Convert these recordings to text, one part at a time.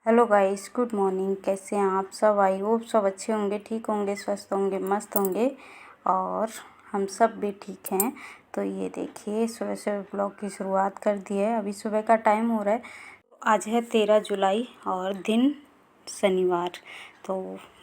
Hello guys, good morning. कैसे हैं आप सब? आई होप सब अच्छे होंगे, ठीक होंगे, स्वस्थ होंगे, मस्त होंगे। और हम सब भी ठीक हैं। तो ये देखिए, सुबह सुबह ब्लॉग की शुरुआत कर दी है। अभी सुबह का टाइम हो रहा है। आज है 13 जुलाई और दिन शनिवार। तो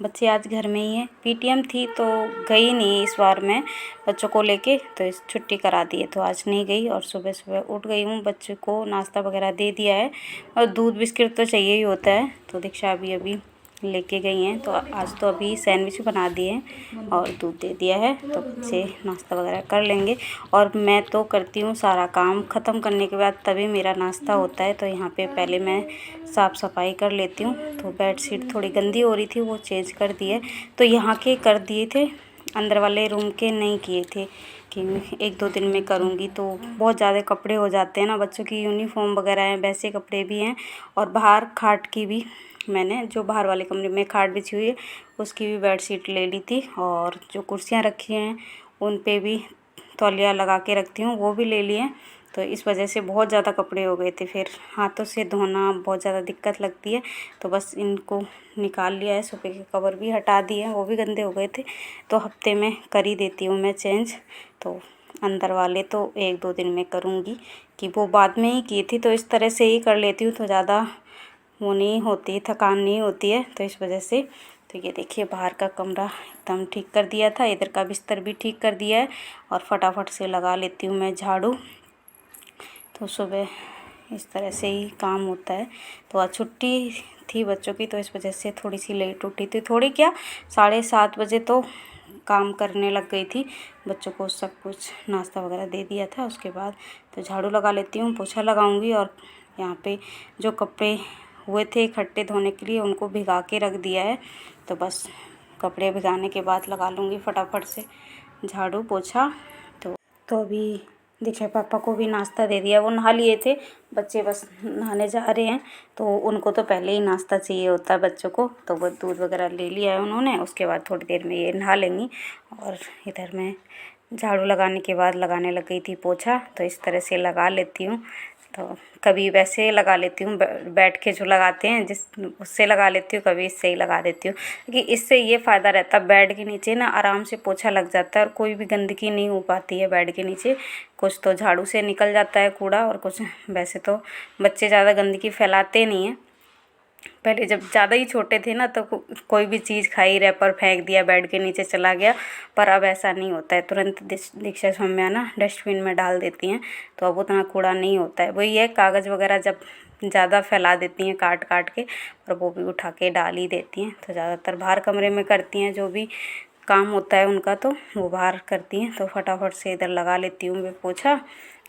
बच्चे आज घर में ही हैं। पीटीएम थी तो गई नहीं इस बार मैं बच्चों को लेके, तो इस छुट्टी करा दी है तो आज नहीं गई। और सुबह सुबह उठ गई हूँ, बच्चे को नाश्ता वगैरह दे दिया है और दूध बिस्किट तो चाहिए ही होता है। तो दीक्षा अभी अभी लेके गई हैं, तो आज तो अभी सैंडविच बना दिए हैं और दूध दे दिया है, तो बच्चे नाश्ता वगैरह कर लेंगे। और मैं तो करती हूँ सारा काम ख़त्म करने के बाद तभी मेरा नाश्ता होता है। तो यहाँ पे पहले मैं साफ़ सफाई कर लेती हूँ। तो बेडशीट थोड़ी गंदी हो रही थी, वो चेंज कर दी है। तो यहाँ के कर दिए थे, अंदर वाले रूम के नहीं किए थे कि 1-2 दिन में करूँगी। तो बहुत ज़्यादा कपड़े हो जाते हैं ना, बच्चों की यूनिफॉर्म वगैरह हैं, वैसे कपड़े भी हैं। और बाहर खाट की भी मैंने, जो बाहर वाले कमरे में खाट बिछी हुई है उसकी भी बेडशीट ले ली थी। और जो कुर्सियाँ रखी हैं उन पे भी तौलिया लगा के रखती हूँ, वो भी ले लिए। तो इस वजह से बहुत ज़्यादा कपड़े हो गए थे, फिर हाथों से धोना बहुत ज़्यादा दिक्कत लगती है। तो बस इनको निकाल लिया है, सोफे के कवर भी हटा दिए हैं, वो भी गंदे हो गए थे। तो हफ्ते में कर ही देती हूँ मैं चेंज। तो अंदर वाले तो 1-2 दिन में करूँगी, कि वो बाद में ही की थी तो इस तरह से ही कर लेती हूँ, तो ज़्यादा वो नहीं होती, थकान नहीं होती है, तो इस वजह से। तो ये देखिए, बाहर का कमरा एकदम ठीक कर दिया था, इधर का बिस्तर भी ठीक कर दिया है। और फटाफट से लगा लेती हूँ मैं झाड़ू। तो सुबह इस तरह से ही काम होता है। तो आज छुट्टी थी बच्चों की, तो इस वजह से थोड़ी सी लेट उठी थी, थोड़ी क्या 7:30 बजे तो काम करने लग गई थी। बच्चों को सब कुछ नाश्ता वगैरह दे दिया था। उसके बाद तो झाड़ू लगा लेती हूँ, पोछा लगाऊंगी। और यहाँ पे जो कपड़े हुए थे इकट्ठे धोने के लिए, उनको भिगा के रख दिया है। तो बस कपड़े भिगाने के बाद लगा लूँगी फटाफट से झाड़ू पोछा। तो अभी देखिए, पापा को भी नाश्ता दे दिया, वो नहा लिए थे। बच्चे बस नहाने जा रहे हैं, तो उनको तो पहले ही नाश्ता चाहिए होता है बच्चों को। तो वो दूध वगैरह ले लिया है उन्होंने, उसके बाद थोड़ी देर में ये नहा लेंगी। और इधर मैं झाड़ू लगाने के बाद लगाने लग गई थी पोछा। तो इस तरह से लगा लेती हूँ। तो कभी वैसे लगा लेती हूँ, बैठ के जो लगाते हैं जिस उससे लगा लेती हूँ, कभी इससे ही लगा देती हूँ। क्योंकि इससे ये फ़ायदा रहता है, बेड के नीचे ना आराम से पोछा लग जाता है और कोई भी गंदगी नहीं हो पाती है बेड के नीचे। कुछ तो झाड़ू से निकल जाता है कूड़ा, और कुछ वैसे तो बच्चे ज़्यादा गंदगी फैलाते नहीं हैं। पहले जब ज़्यादा ही छोटे थे ना, तो कोई भी चीज़ खाई रैपर फेंक दिया, बेड के नीचे चला गया। पर अब ऐसा नहीं होता है, तुरंत दीक्षा मम्मियाँ ना डस्टबिन में डाल देती हैं, तो अब उतना कूड़ा नहीं होता है। वही है, कागज़ वगैरह जब ज़्यादा फैला देती हैं काट काट के, और वो भी उठा के डाल ही देती हैं। तो ज़्यादातर बाहर कमरे में करती हैं, जो भी काम होता है उनका तो वो बाहर करती हैं। तो फटाफट से इधर लगा लेती हूँ मैं पोछा।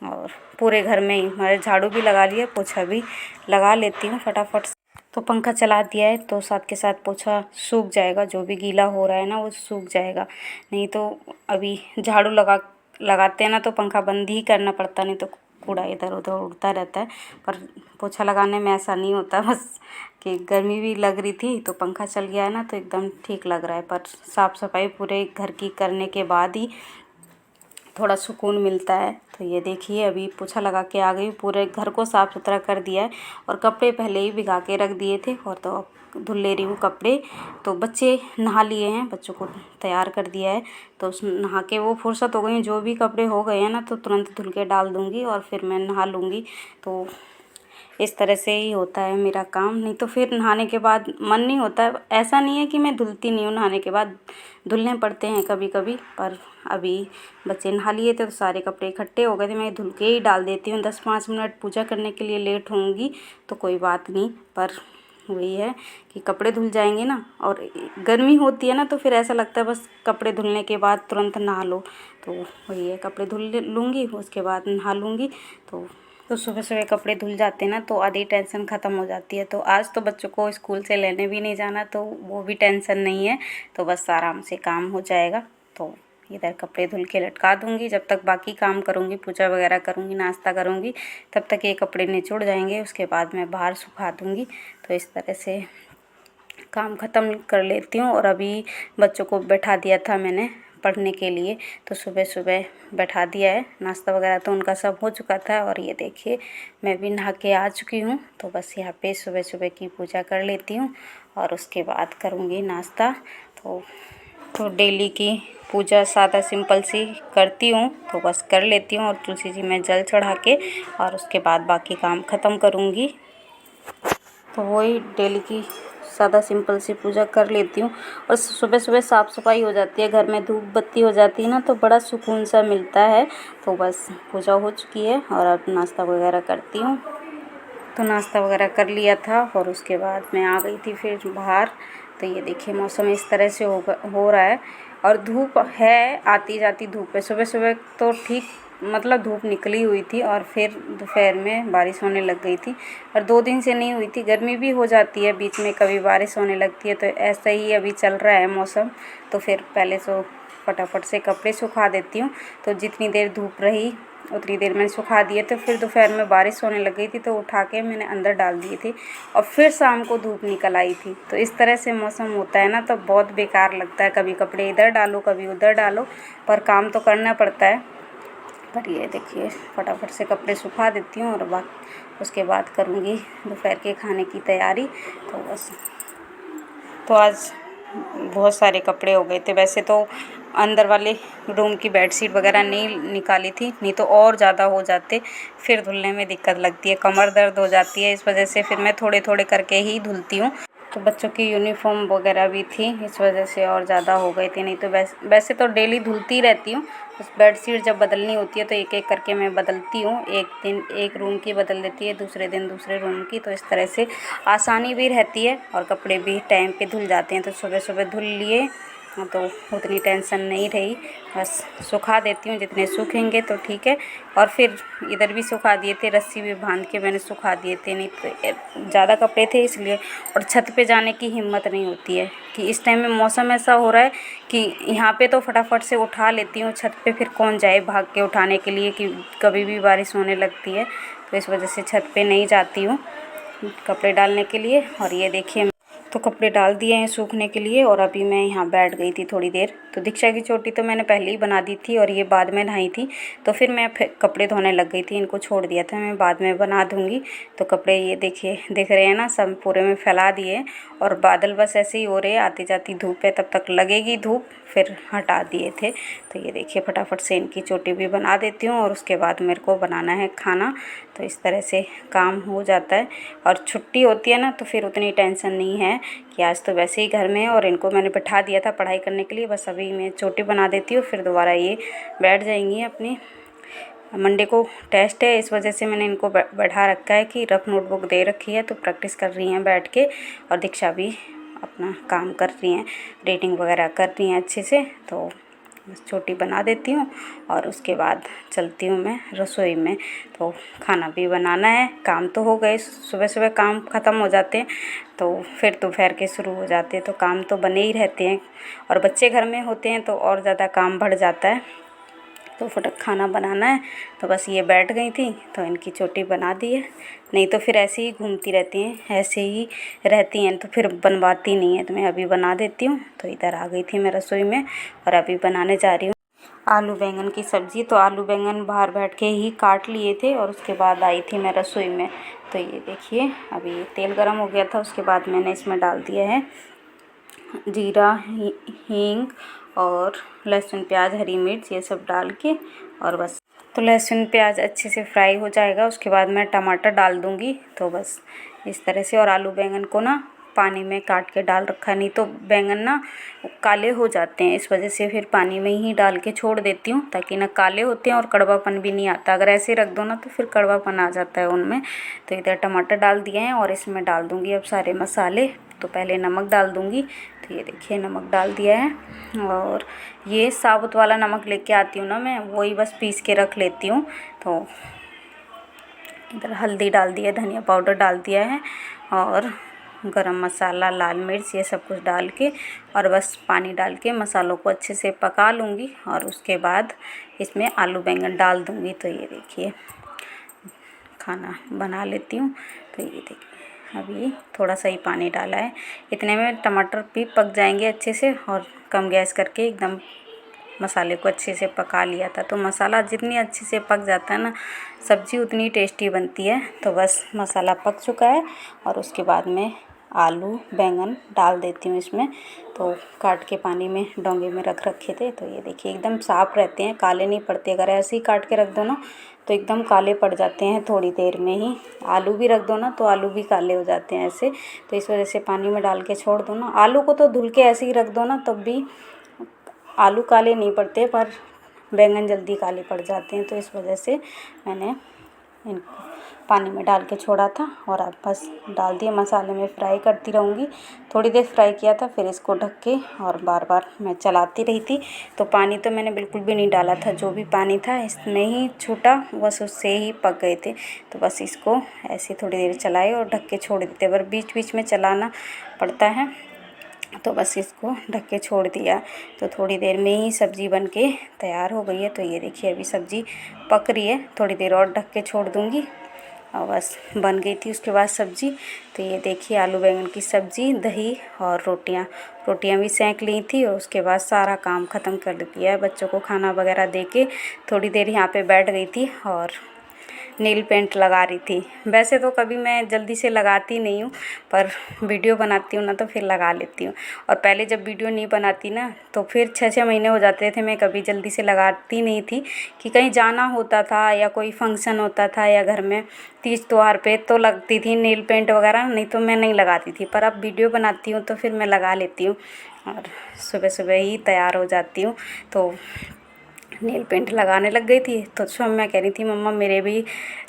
और पूरे घर में ही हमारे झाड़ू भी लगा लिया, पोछा भी लगा लेती हूँ फटाफट से। तो पंखा चला दिया है, तो साथ के साथ पोछा सूख जाएगा, जो भी गीला हो रहा है ना वो सूख जाएगा। नहीं तो अभी झाड़ू लगाते हैं ना, तो पंखा बंद ही करना पड़ता, नहीं तो कूड़ा इधर उधर उड़ता रहता है। पर पोछा लगाने में ऐसा नहीं होता, बस कि गर्मी भी लग रही थी तो पंखा चल गया है ना, तो एकदम ठीक लग रहा है। पर साफ़ सफाई पूरे घर की करने के बाद ही थोड़ा सुकून मिलता है। तो ये देखिए, अभी पोछा लगा के आ गई, पूरे घर को साफ़ सुथरा कर दिया है। और कपड़े पहले ही भिगा के रख दिए थे, और तो अब धुल ले रही हूँ कपड़े। तो बच्चे नहा लिए हैं, बच्चों को तैयार कर दिया है। तो नहा के वो फुर्सत हो गई, जो भी कपड़े हो गए हैं ना तो तुरंत धुल के डाल दूँगी और फिर मैं नहा लूँगी। तो इस तरह से ही होता है मेरा काम। नहीं तो फिर नहाने के बाद मन नहीं होता है। ऐसा नहीं है कि मैं धुलती नहीं हूँ, नहाने के बाद धुलने पड़ते हैं कभी कभी। पर अभी बच्चे नहा लिए थे तो सारे कपड़े इकट्ठे हो गए थे, मैं धुल के ही डाल देती हूँ। 10-5 मिनट पूजा करने के लिए लेट होंगी तो कोई बात नहीं, पर वही है कि कपड़े धुल जाएंगे ना। और गर्मी होती है ना, तो फिर ऐसा लगता है बस कपड़े धुलने के बाद तुरंत नहा लो। तो वही है, कपड़े धुल लूँगी, उसके बाद नहा लूँगी। तो सुबह सुबह कपड़े धुल जाते हैं ना, तो आधी टेंशन ख़त्म हो जाती है। तो आज तो बच्चों को स्कूल से लेने भी नहीं जाना, तो वो भी टेंशन नहीं है। तो बस आराम से काम हो जाएगा। तो इधर कपड़े धुल के लटका दूँगी, जब तक बाकी काम करूँगी, पूजा वगैरह करूँगी, नाश्ता करूँगी, तब तक ये कपड़े निचुड़ जाएंगे। उसके बाद मैं बाहर सुखा दूँगी। तो इस तरह से काम ख़त्म कर लेती हूँ। और अभी बच्चों को बैठा दिया था मैंने पढ़ने के लिए, तो सुबह सुबह बैठा दिया है। नाश्ता वगैरह तो उनका सब हो चुका था और ये देखिए मैं भी नहा के आ चुकी हूँ। तो बस यहाँ पे सुबह सुबह की पूजा कर लेती हूँ और उसके बाद करूँगी नाश्ता। तो डेली की पूजा सादा सिंपल सी करती हूँ, तो बस कर लेती हूँ और तुलसी जी में जल चढ़ा के और उसके बाद बाकी काम ख़त्म करूँगी। तो वही डेली की सादा सिंपल सी पूजा कर लेती हूँ और सुबह सुबह साफ़ सफाई हो जाती है, घर में धूप बत्ती हो जाती है ना, तो बड़ा सुकून सा मिलता है। तो बस पूजा हो चुकी है और अब नाश्ता वगैरह करती हूँ। तो नाश्ता वगैरह कर लिया था और उसके बाद मैं आ गई थी फिर बाहर। तो ये देखिए मौसम इस तरह से हो रहा है और धूप है, आती जाती धूप है। सुबह सुबह तो ठीक मतलब धूप निकली हुई थी और फिर दोपहर में बारिश होने लग गई थी और 2 दिन से नहीं हुई थी। गर्मी भी हो जाती है, बीच में कभी बारिश होने लगती है, तो ऐसा ही अभी चल रहा है मौसम। तो फिर पहले तो फटाफट से कपड़े सुखा देती हूँ। तो जितनी देर धूप रही उतनी देर मैंने सुखा दिए थे। फिर दोपहर में बारिश होने लग गई थी तो उठा के मैंने अंदर डाल दिए थे और फिर शाम को धूप निकल आई थी। तो इस तरह से मौसम होता है ना, तो बहुत बेकार लगता है। कभी कपड़े इधर डालो कभी उधर डालो, पर काम तो करना पड़ता है। पर ये देखिए फटाफट से कपड़े सुखा देती हूँ और उसके बाद करूँगी दोपहर के खाने की तैयारी। तो बस तो आज बहुत सारे कपड़े हो गए थे। वैसे तो अंदर वाले रूम की बेडशीट वगैरह नहीं निकाली थी, नहीं तो और ज़्यादा हो जाते, फिर धुलने में दिक्कत लगती है, कमर दर्द हो जाती है। इस वजह से फिर मैं थोड़े थोड़े करके ही धुलती हूँ। तो बच्चों की यूनिफॉर्म वगैरह भी थी, इस वजह से और ज़्यादा हो गए थे। नहीं तो वैसे तो डेली धुलती रहती हूँ। बस बेडशीट जब बदलनी होती है तो एक एक करके मैं बदलती हूँ। एक दिन एक रूम की बदल देती है, दूसरे दिन दूसरे रूम की। तो इस तरह से आसानी भी रहती है और कपड़े भी टाइम पे धुल जाते हैं। तो सुबह सुबह धुल लिए तो उतनी टेंशन नहीं रही। बस सुखा देती हूँ, जितने सूखेंगे तो ठीक है। और फिर इधर भी सुखा दिए थे, रस्सी भी बांध के मैंने सुखा दिए थे, नहीं तो ज़्यादा कपड़े थे इसलिए। और छत पे जाने की हिम्मत नहीं होती है कि इस टाइम में मौसम ऐसा हो रहा है कि यहाँ पे तो फटाफट से उठा लेती हूँ, छत पे फिर कौन जाए भाग के उठाने के लिए कि कभी भी बारिश होने लगती है। तो इस वजह से छत पे नहीं जाती हूँ कपड़े डालने के लिए। और ये देखिए तो कपड़े डाल दिए हैं सूखने के लिए और अभी मैं यहाँ बैठ गई थी थोड़ी देर। तो दीक्षा की चोटी तो मैंने पहले ही बना दी थी और ये बाद में नहाई थी, तो फिर मैं कपड़े धोने लग गई थी। इनको छोड़ दिया था, मैं बाद में बना दूँगी। तो कपड़े ये देखिए दिख रहे हैं ना, सब पूरे में फैला दिए और बादल बस ऐसे ही हो रहे हैं, आती जाती धूप है, तब तक लगेगी धूप, फिर हटा दिए थे। तो ये देखिए फटाफट से इनकी चोटी भी बना देती हूँ और उसके बाद मेरे को बनाना है खाना। तो इस तरह से काम हो जाता है और छुट्टी होती है ना तो फिर उतनी टेंशन नहीं है कि आज तो वैसे ही घर में है और इनको मैंने बिठा दिया था पढ़ाई करने के लिए। बस अभी मैं चोटी बना देती हूँ, फिर दोबारा ये बैठ जाएंगी अपनी। मंडे को टेस्ट है, इस वजह से मैंने इनको बैठा रखा है कि रफ नोटबुक दे रखी है, तो प्रैक्टिस कर रही हैं बैठ के। और दीक्षा भी अपना काम कर रही हैं, रीडिंग वगैरह कर रही हैं अच्छे से। तो बस छोटी बना देती हूँ और उसके बाद चलती हूँ मैं रसोई में। तो खाना भी बनाना है, काम तो हो गए, सुबह सुबह काम ख़त्म हो जाते हैं तो फिर दोपहर के शुरू हो जाते हैं, तो काम तो बने ही रहते हैं। और बच्चे घर में होते हैं तो और ज़्यादा काम बढ़ जाता है। तो फटक खाना बनाना है। तो बस ये बैठ गई थी तो इनकी चोटी बना दी है, नहीं तो फिर ऐसे ही घूमती रहती हैं, ऐसे ही रहती हैं, तो फिर बनवाती नहीं है। तो मैं अभी बना देती हूँ। तो इधर आ गई थी मैं रसोई में और अभी बनाने जा रही हूँ आलू बैंगन की सब्ज़ी। तो आलू बैंगन बाहर बैठ के ही काट लिए थे और उसके बाद आई थी मैं रसोई में। तो ये देखिए अभी तेल गरम हो गया था, उसके बाद मैंने इसमें डाल दिया है जीरा, हींग और लहसुन प्याज हरी मिर्च, ये सब डाल के। और बस तो लहसुन प्याज अच्छे से फ्राई हो जाएगा, उसके बाद मैं टमाटर डाल दूँगी। तो बस इस तरह से। और आलू बैंगन को ना पानी में काट के डाल रखा, नहीं तो बैंगन ना काले हो जाते हैं, इस वजह से फिर पानी में ही डाल के छोड़ देती हूँ ताकि ना काले होते हैं और कड़वापन भी नहीं आता। अगर ऐसे रख दो ना तो फिर कड़वापन आ जाता है उनमें। तो इधर टमाटर डाल दिए हैं और इसमें डाल दूँगी अब सारे मसाले। तो पहले नमक डाल दूँगी। तो ये देखिए नमक डाल दिया है और ये साबुत वाला नमक लेके आती हूँ ना मैं, वही बस पीस के रख लेती हूँ। तो इधर हल्दी डाल दिया, धनिया पाउडर डाल दिया है और गरम मसाला, लाल मिर्च, ये सब कुछ डाल के और बस पानी डाल के मसालों को अच्छे से पका लूँगी और उसके बाद इसमें आलू बैंगन डाल दूँगी। तो ये देखिए खाना बना लेती हूँ। तो ये देखिए अभी थोड़ा सा ही पानी डाला है, इतने में टमाटर भी पक जाएंगे अच्छे से। और कम गैस करके एकदम मसाले को अच्छे से पका लिया था। तो मसाला जितनी अच्छे से पक जाता है ना, सब्ज़ी उतनी टेस्टी बनती है। तो बस मसाला पक चुका है और उसके बाद में आलू बैंगन डाल देती हूँ इसमें। तो काट के पानी में डोंगे में रख रखे थे। तो ये देखिए एकदम साफ़ रहते हैं, काले नहीं पड़ते। अगर ऐसे ही काट के रख दो ना तो एकदम काले पड़ जाते हैं थोड़ी देर में ही। आलू भी रख दो ना तो आलू भी काले हो जाते हैं ऐसे। तो इस वजह से पानी में डाल के छोड़ दो ना। आलू को तो धुल के ऐसे ही रख दो ना तब भी आलू काले नहीं पड़ते, पर बैंगन जल्दी काले पड़ जाते हैं। तो इस वजह से मैंने इनको पानी में डाल के छोड़ा था और अब बस डाल दिए मसाले में। फ्राई करती रहूँगी। थोड़ी देर फ्राई किया था, फिर इसको ढक के और बार बार मैं चलाती रही थी। तो पानी तो मैंने बिल्कुल भी नहीं डाला था, जो भी पानी था इसमें ही छूटा, बस उससे ही पक गए थे। तो बस इसको ऐसे थोड़ी देर चलाए और ढक के छोड़ देते, पर बीच बीच में चलाना पड़ता है। तो बस इसको ढक के छोड़ दिया। तो थोड़ी देर में ही सब्ज़ी बन के तैयार हो गई है। तो ये देखिए अभी सब्ज़ी पक रही है, थोड़ी देर और ढक के छोड़ दूँगी और बस बन गई थी उसके बाद सब्ज़ी। तो ये देखिए आलू बैंगन की सब्ज़ी, दही और रोटियां भी सेंक ली थी और उसके बाद सारा काम ख़त्म कर दिया है। बच्चों को खाना वगैरह दे के थोड़ी देर यहाँ पे बैठ गई थी और नील पेंट लगा रही थी। वैसे तो कभी मैं जल्दी से लगाती नहीं हूँ, पर वीडियो बनाती हूँ ना तो फिर लगा लेती हूँ। और पहले जब वीडियो नहीं बनाती ना तो फिर 6-6 महीने हो जाते थे, मैं कभी जल्दी से लगाती नहीं थी। कि कहीं जाना होता था या कोई फंक्शन होता था या घर में तीज त्योहार पे तो लगती थी नील पेंट वगैरह, नहीं तो मैं नहीं लगाती थी। पर अब वीडियो बनाती हूँ तो फिर मैं लगा लेती हूँ और सुबह सुबह ही तैयार हो जाती हूँ। तो नील पेंट लगाने लग गई थी। तो सौम्या कह रही थी मम्मा मेरे भी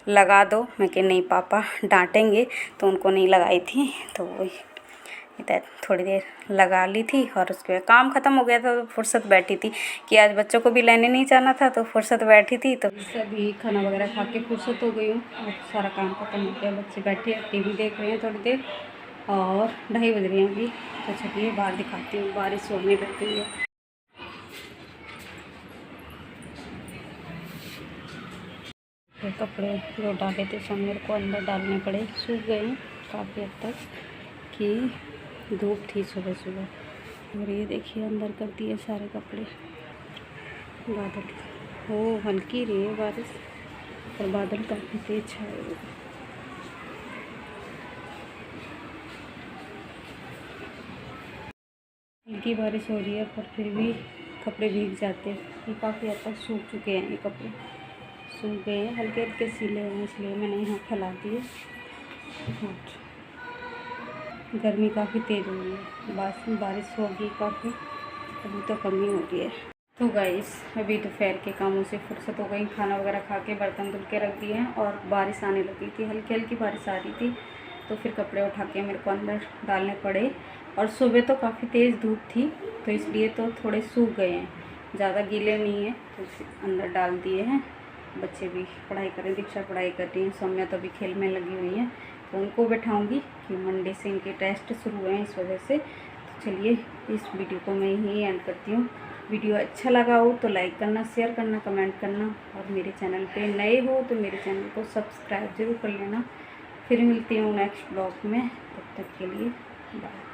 लगा दो। मैं कि नहीं पापा डांटेंगे, तो उनको नहीं लगाई थी। तो वही इधर थोड़ी देर लगा ली थी और उसके बाद काम ख़त्म हो गया था। तो फुर्सत बैठी थी कि आज बच्चों को भी लेने नहीं जाना था, तो फुर्सत बैठी थी। तो सभी खाना वगैरह खा के फुर्सत हो गई हूँ और सारा काम ख़त्म हो गया। बच्चे बैठे टीवी देख रहे हैं थोड़ी देर और 2:30 बज रहे हैं अभी। तो चलिए बाहर दिखाती हूँ, बारिश होने लग गई है। कपड़े जो डाले थे सब मेरे को अंदर डालने पड़े, सूख गए हैं काफ़ी हद तक कि धूप थी सुबह सुबह। और ये देखिए अंदर कर दिए सारे कपड़े। बादल हो हल्की रही है बारिश, और बादल काफ़ी तेज छाए हुए। हल्की बारिश हो रही है पर फिर भी कपड़े भीग जाते हैं। ये काफ़ी हद तक सूख चुके हैं, ये कपड़े सूख गए हैं, हल्के हल्के सिले हैं, इसलिए मैंने यहाँ फैला दिए। गर्मी काफ़ी तेज़ हो रही है, बारिश होगी काफ़ी, अभी तो कमी हो रही है। तो गाइस अभी दोपहर के कामों से फुर्सत हो गई, खाना वगैरह खा के बर्तन धुल के रख दिए हैं और बारिश आने लगी थी, हल्की हल्की बारिश आ रही थी। तो फिर कपड़े उठा के मेरे को अंदर डालने पड़े। और सुबह तो काफ़ी तेज़ धूप थी तो इसलिए तो थोड़े सूख गए हैं, ज़्यादा गीले नहीं हैं, तो अंदर डाल दिए हैं। बच्चे भी पढ़ाई कर रहे हैं, दीक्षा पढ़ाई कर रही हैं, सौम्या तो अभी खेल में लगी हुई है। तो उनको बैठाऊंगी कि मंडे से इनके टेस्ट शुरू हुए हैं, इस वजह से। तो चलिए इस वीडियो को मैं यहीं एंड करती हूँ। वीडियो अच्छा लगा हो तो लाइक करना, शेयर करना, कमेंट करना, और मेरे चैनल पे नए हो तो मेरे चैनल को सब्सक्राइब ज़रूर कर लेना। फिर मिलती हूँ नेक्स्ट ब्लॉग में, तब तक के लिए बाय।